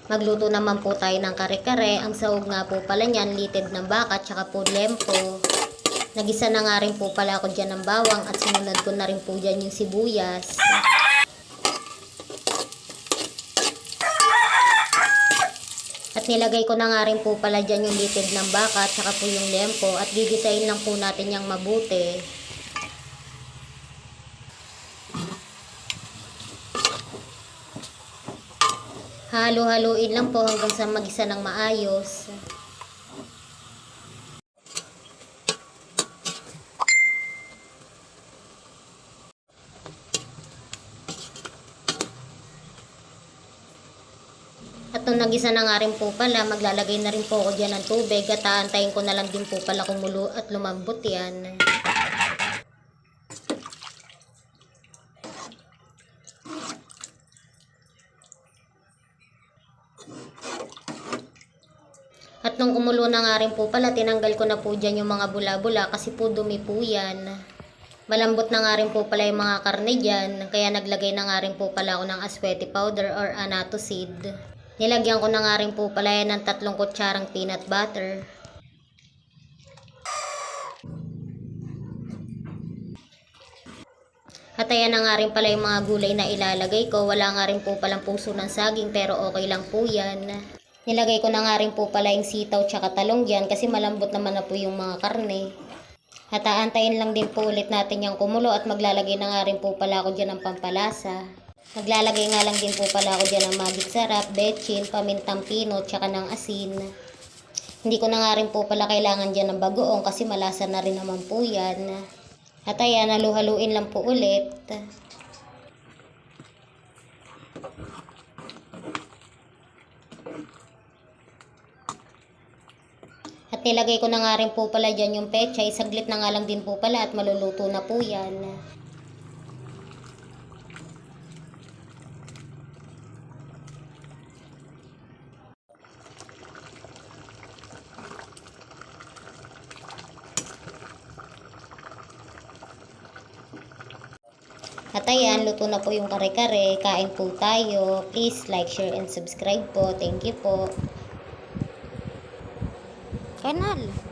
Magluto naman po tayo ng kare-kare. Ang sahog nga po pala niyan, litid ng baka, tsaka po lempo. Nagisa na nga rin po pala ako dyan ng bawang at sinunod ko na rin po dyan yung sibuyas. At nilagay ko na nga rin po pala dyan yung litid ng baka at saka po yung lempo at gigisain lang po natin yung mabuti. Halo-haluin lang po hanggang sa magisa ng maayos. At nung nagisa na nga rin po pala, maglalagay na rin po ako dyan ng tubig at aantayin ko na lang din po pala kumulo at lumambot yan. At nung kumulo na nga rin po pala, tinanggal ko na po dyan yung mga bula-bula kasi po dumi po yan. Malambot na nga rin po pala yung mga karne dyan, kaya naglagay na nga rin po pala ako ng aswete powder or annatto seed. Nilagyan ko na nga rin po pala yan ng 3 kutsarang peanut butter. At ayan na nga rin pala yung mga gulay na ilalagay ko. Wala nga rin po palang puso ng saging pero okay lang po yan. Nilagay ko na nga rin po pala yung sitaw tsaka talong dyan kasi malambot naman na po yung mga karne. At aantayin lang din po ulit natin yung kumulo at maglalagay na nga rin po pala ako dyan ng pampalasa. Maglalagay nga lang din po pala ako dyan ng magic sarap, betchin, pamintang pino, tsaka ng asin. Hindi ko na nga rin po pala kailangan dyan ng bagoong kasi malasa na rin naman po yan. At ayan, halu-haluin lang po ulit. At nilagay ko na nga rin po pala dyan yung pechay. Saglit na nga lang din po pala at maluluto na po yan. At ayan, luto na po yung kare-kare. Kain po tayo. Please like, share, and subscribe po. Thank you po. Kanal.